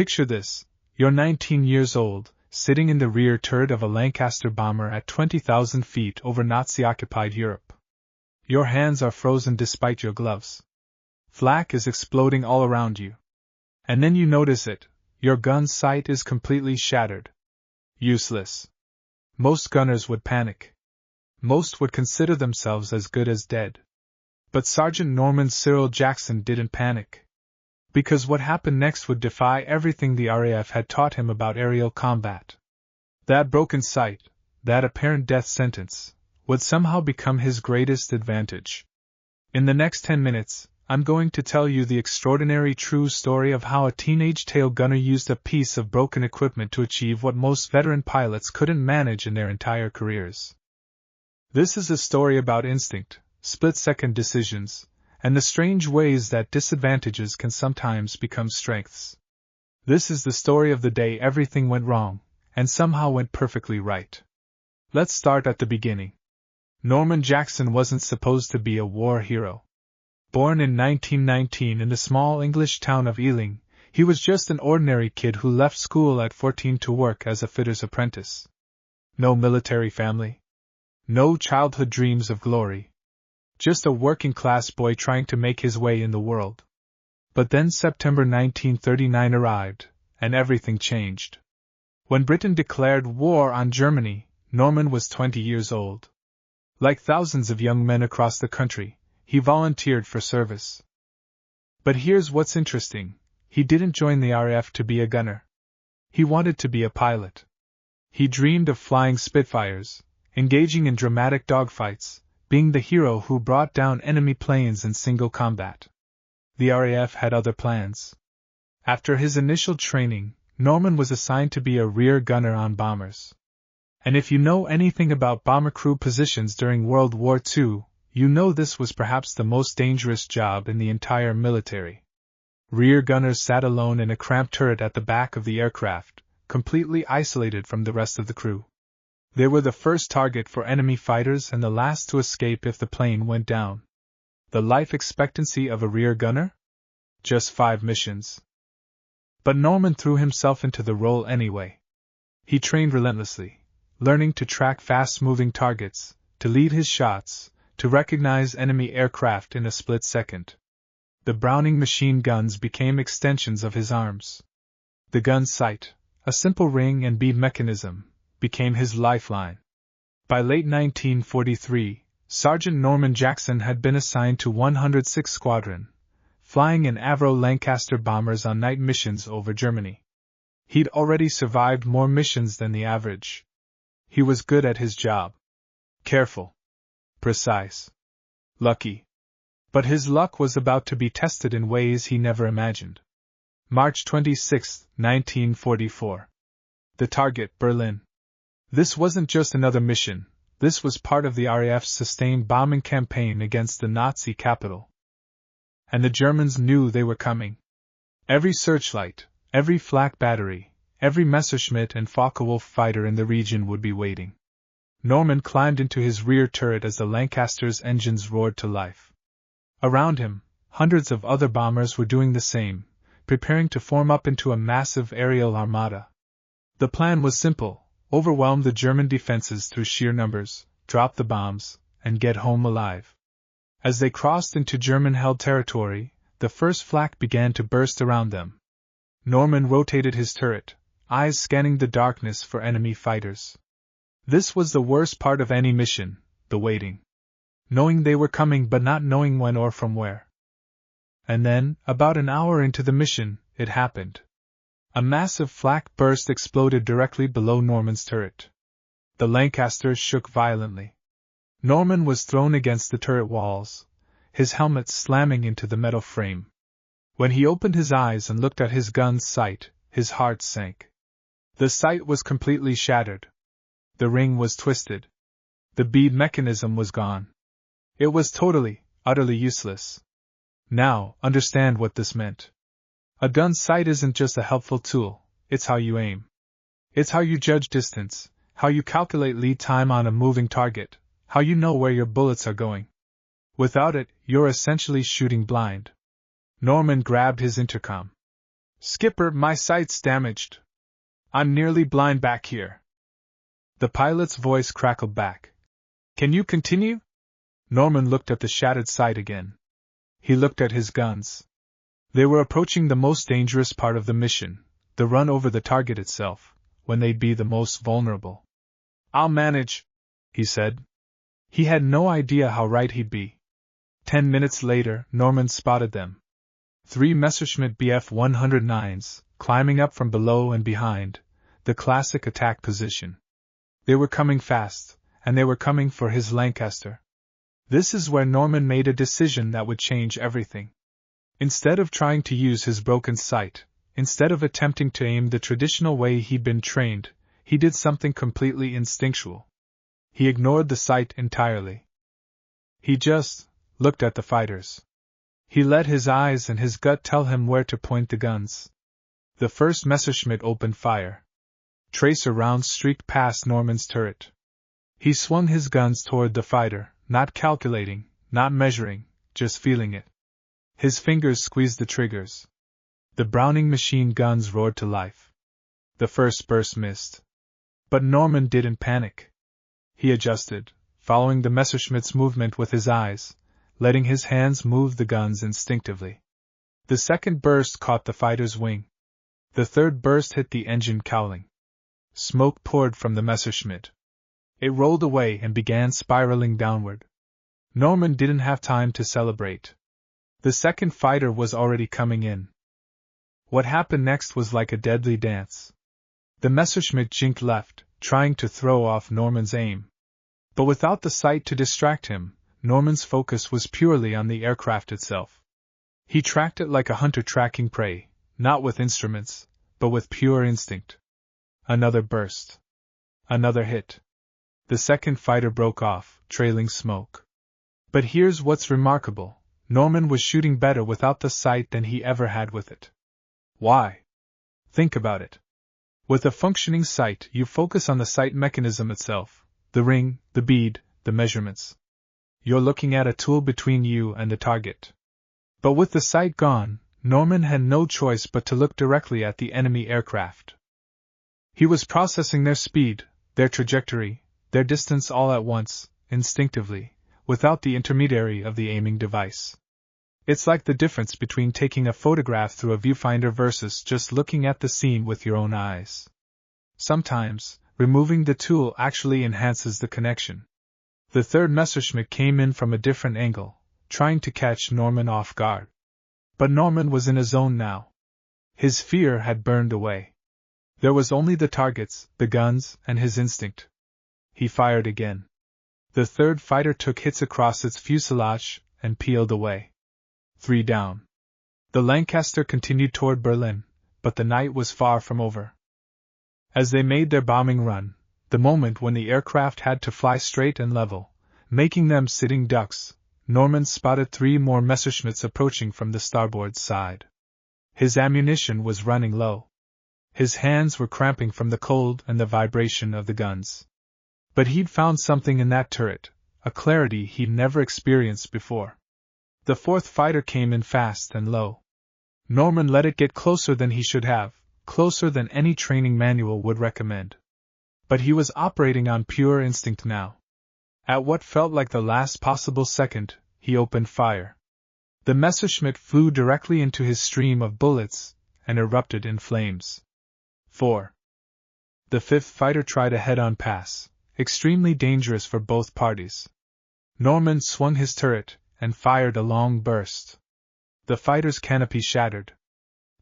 Picture this: you're 19 years old, sitting in the rear turret of a Lancaster bomber at 20,000 feet over Nazi-occupied Europe. Your hands are frozen despite your gloves. Flak is exploding all around you. And then you notice it: your gun's sight is completely shattered. Useless. Most gunners would panic. Most would consider themselves as good as dead. But Sergeant Norman Cyril Jackson didn't panic. Because what happened next would defy everything the RAF had taught him about aerial combat. That broken sight, that apparent death sentence, would somehow become his greatest advantage. In the next 10 minutes, I'm going to tell you the extraordinary true story of how a teenage tail gunner used a piece of broken equipment to achieve what most veteran pilots couldn't manage in their entire careers. This is a story about instinct, split-second decisions, and the strange ways that disadvantages can sometimes become strengths. This is the story of the day everything went wrong, and somehow went perfectly right. Let's start at the beginning. Norman Jackson wasn't supposed to be a war hero. Born in 1919 in the small English town of Ealing, he was just an ordinary kid who left school at 14 to work as a fitter's apprentice. No military family. No childhood dreams of glory. Just a working-class boy trying to make his way in the world. But then September 1939 arrived, and everything changed. When Britain declared war on Germany, Norman was 20 years old. Like thousands of young men across the country, he volunteered for service. But here's what's interesting: he didn't join the RAF to be a gunner. He wanted to be a pilot. He dreamed of flying Spitfires, engaging in dramatic dogfights, being the hero who brought down enemy planes in single combat. The RAF had other plans. After his initial training, Norman was assigned to be a rear gunner on bombers. And if you know anything about bomber crew positions during World War II, you know this was perhaps the most dangerous job in the entire military. Rear gunners sat alone in a cramped turret at the back of the aircraft, completely isolated from the rest of the crew. They were the first target for enemy fighters and the last to escape if the plane went down. The life expectancy of a rear gunner? Just 5 missions. But Norman threw himself into the role anyway. He trained relentlessly, learning to track fast-moving targets, to lead his shots, to recognize enemy aircraft in a split second. The Browning machine guns became extensions of his arms. The gun's sight, a simple ring and bead mechanism, became his lifeline. By late 1943, Sergeant Norman Jackson had been assigned to 106th Squadron, flying in Avro Lancaster bombers on night missions over Germany. He'd already survived more missions than the average. He was good at his job. Careful. Precise. Lucky. But his luck was about to be tested in ways he never imagined. March 26, 1944. The target, Berlin. This wasn't just another mission, this was part of the RAF's sustained bombing campaign against the Nazi capital. And the Germans knew they were coming. Every searchlight, every flak battery, every Messerschmitt and Focke-Wulf fighter in the region would be waiting. Norman climbed into his rear turret as the Lancaster's engines roared to life. Around him, hundreds of other bombers were doing the same, preparing to form up into a massive aerial armada. The plan was simple: overwhelm the German defenses through sheer numbers, drop the bombs, and get home alive. As they crossed into German-held territory, the first flak began to burst around them. Norman rotated his turret, eyes scanning the darkness for enemy fighters. This was the worst part of any mission, the waiting. Knowing they were coming but not knowing when or from where. And then, about an hour into the mission, it happened. A massive flak burst exploded directly below Norman's turret. The Lancaster shook violently. Norman was thrown against the turret walls, his helmet slamming into the metal frame. When he opened his eyes and looked at his gun's sight, his heart sank. The sight was completely shattered. The ring was twisted. The bead mechanism was gone. It was totally, utterly useless. Now, understand what this meant. A gun's sight isn't just a helpful tool, it's how you aim. It's how you judge distance, how you calculate lead time on a moving target, how you know where your bullets are going. Without it, you're essentially shooting blind. Norman grabbed his intercom. "Skipper, my sight's damaged. I'm nearly blind back here." The pilot's voice crackled back. "Can you continue?" Norman looked at the shattered sight again. He looked at his guns. They were approaching the most dangerous part of the mission, the run over the target itself, when they'd be the most vulnerable. "I'll manage," he said. He had no idea how right he'd be. 10 minutes later, Norman spotted them. 3 Messerschmitt Bf-109s, climbing up from below and behind, the classic attack position. They were coming fast, and they were coming for his Lancaster. This is where Norman made a decision that would change everything. Instead of trying to use his broken sight, instead of attempting to aim the traditional way he'd been trained, he did something completely instinctual. He ignored the sight entirely. He just looked at the fighters. He let his eyes and his gut tell him where to point the guns. The first Messerschmitt opened fire. Tracer rounds streaked past Norman's turret. He swung his guns toward the fighter, not calculating, not measuring, just feeling it. His fingers squeezed the triggers. The Browning machine guns roared to life. The first burst missed. But Norman didn't panic. He adjusted, following the Messerschmitt's movement with his eyes, letting his hands move the guns instinctively. The second burst caught the fighter's wing. The third burst hit the engine cowling. Smoke poured from the Messerschmitt. It rolled away and began spiraling downward. Norman didn't have time to celebrate. The second fighter was already coming in. What happened next was like a deadly dance. The Messerschmitt jinked left, trying to throw off Norman's aim. But without the sight to distract him, Norman's focus was purely on the aircraft itself. He tracked it like a hunter tracking prey, not with instruments, but with pure instinct. Another burst. Another hit. The second fighter broke off, trailing smoke. But here's what's remarkable. Norman was shooting better without the sight than he ever had with it. Why? Think about it. With a functioning sight, you focus on the sight mechanism itself, the ring, the bead, the measurements. You're looking at a tool between you and the target. But with the sight gone, Norman had no choice but to look directly at the enemy aircraft. He was processing their speed, their trajectory, their distance all at once, instinctively, without the intermediary of the aiming device. It's like the difference between taking a photograph through a viewfinder versus just looking at the scene with your own eyes. Sometimes, removing the tool actually enhances the connection. The third Messerschmitt came in from a different angle, trying to catch Norman off guard. But Norman was in a zone now. His fear had burned away. There was only the targets, the guns, and his instinct. He fired again. The third fighter took hits across its fuselage and peeled away. 3 down. The Lancaster continued toward Berlin, but the night was far from over. As they made their bombing run, the moment when the aircraft had to fly straight and level, making them sitting ducks, Norman spotted 3 more Messerschmitts approaching from the starboard side. His ammunition was running low. His hands were cramping from the cold and the vibration of the guns. But he'd found something in that turret, a clarity he'd never experienced before. The fourth fighter came in fast and low. Norman let it get closer than he should have, closer than any training manual would recommend. But he was operating on pure instinct now. At what felt like the last possible second, he opened fire. The Messerschmitt flew directly into his stream of bullets and erupted in flames. 4. The fifth fighter tried a head-on pass, extremely dangerous for both parties. Norman swung his turret and fired a long burst. The fighter's canopy shattered.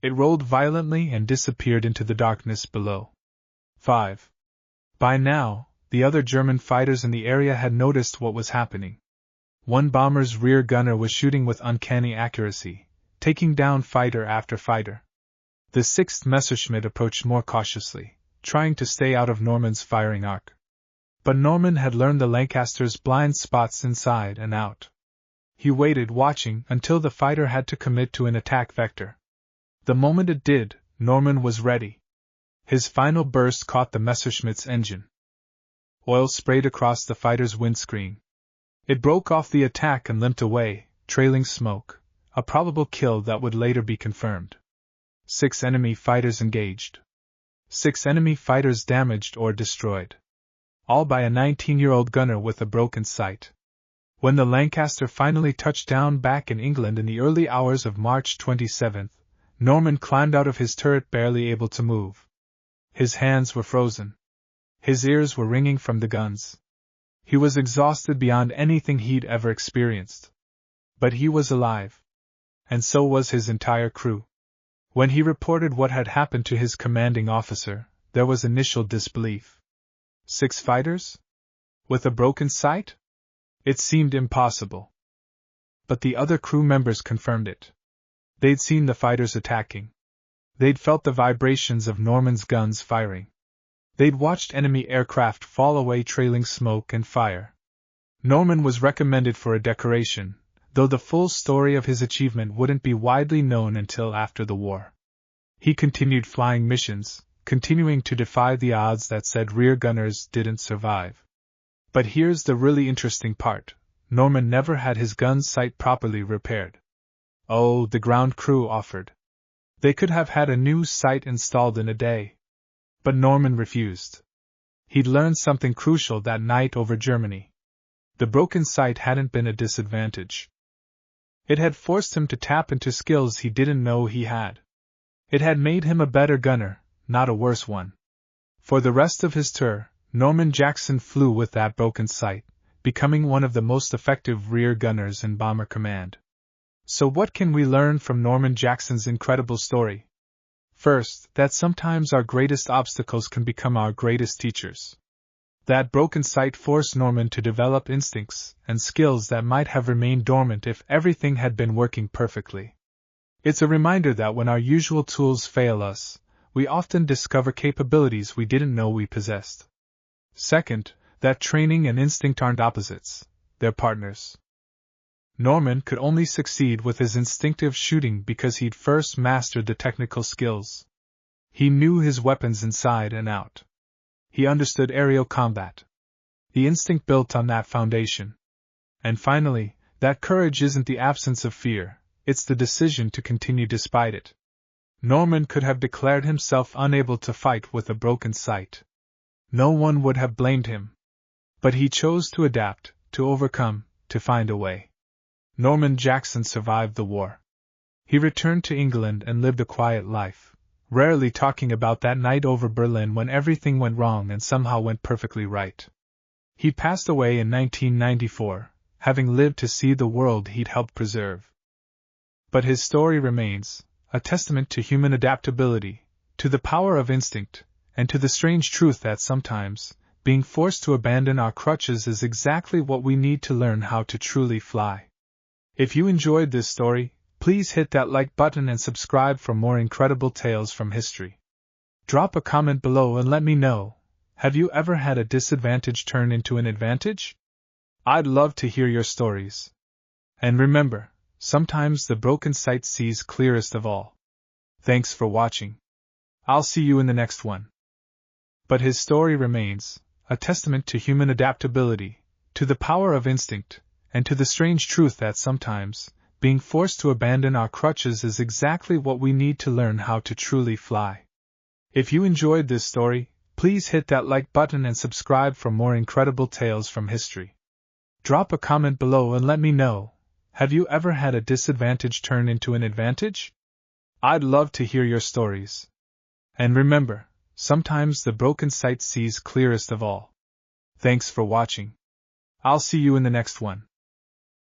It rolled violently and disappeared into the darkness below. 5. By now, the other German fighters in the area had noticed what was happening. One bomber's rear gunner was shooting with uncanny accuracy, taking down fighter after fighter. The sixth Messerschmitt approached more cautiously, trying to stay out of Norman's firing arc. But Norman had learned the Lancaster's blind spots inside and out. He waited watching until the fighter had to commit to an attack vector. The moment it did, Norman was ready. His final burst caught the Messerschmitt's engine. Oil sprayed across the fighter's windscreen. It broke off the attack and limped away, trailing smoke, a probable kill that would later be confirmed. 6 enemy fighters engaged. 6 enemy fighters damaged or destroyed. All by a 19-year-old gunner with a broken sight. When the Lancaster finally touched down back in England in the early hours of March 27, Norman climbed out of his turret barely able to move. His hands were frozen. His ears were ringing from the guns. He was exhausted beyond anything he'd ever experienced. But he was alive. And so was his entire crew. When he reported what had happened to his commanding officer, there was initial disbelief. 6 fighters? With a broken sight? It seemed impossible. But the other crew members confirmed it. They'd seen the fighters attacking. They'd felt the vibrations of Norman's guns firing. They'd watched enemy aircraft fall away trailing smoke and fire. Norman was recommended for a decoration, though the full story of his achievement wouldn't be widely known until after the war. He continued flying missions, continuing to defy the odds that said rear gunners didn't survive. But here's the really interesting part: Norman never had his gun sight properly repaired. Oh, the ground crew offered. They could have had a new sight installed in a day. But Norman refused. He'd learned something crucial that night over Germany. The broken sight hadn't been a disadvantage. It had forced him to tap into skills he didn't know he had. It had made him a better gunner, not a worse one. For the rest of his tour, Norman Jackson flew with that broken sight, becoming one of the most effective rear gunners in Bomber Command. So what can we learn from Norman Jackson's incredible story? First, that sometimes our greatest obstacles can become our greatest teachers. That broken sight forced Norman to develop instincts and skills that might have remained dormant if everything had been working perfectly. It's a reminder that when our usual tools fail us, we often discover capabilities we didn't know we possessed. Second, that training and instinct aren't opposites, they're partners. Norman could only succeed with his instinctive shooting because he'd first mastered the technical skills. He knew his weapons inside and out. He understood aerial combat. The instinct built on that foundation. And finally, that courage isn't the absence of fear, it's the decision to continue despite it. Norman could have declared himself unable to fight with a broken sight. No one would have blamed him. But he chose to adapt, to overcome, to find a way. Norman Jackson survived the war. He returned to England and lived a quiet life, rarely talking about that night over Berlin when everything went wrong and somehow went perfectly right. He passed away in 1994, having lived to see the world he'd helped preserve. But his story remains, a testament to human adaptability, to the power of instinct, and to the strange truth that sometimes, being forced to abandon our crutches is exactly what we need to learn how to truly fly. If you enjoyed this story, please hit that like button and subscribe for more incredible tales from history. Drop a comment below and let me know, have you ever had a disadvantage turn into an advantage? I'd love to hear your stories. And remember, sometimes the broken sight sees clearest of all. Thanks for watching. I'll see you in the next one. But his story remains, a testament to human adaptability, to the power of instinct, and to the strange truth that sometimes, being forced to abandon our crutches is exactly what we need to learn how to truly fly. If you enjoyed this story, please hit that like button and subscribe for more incredible tales from history. Drop a comment below and let me know, have you ever had a disadvantage turn into an advantage? I'd love to hear your stories. And remember, sometimes the broken sight sees clearest of all. Thanks for watching. I'll see you in the next one.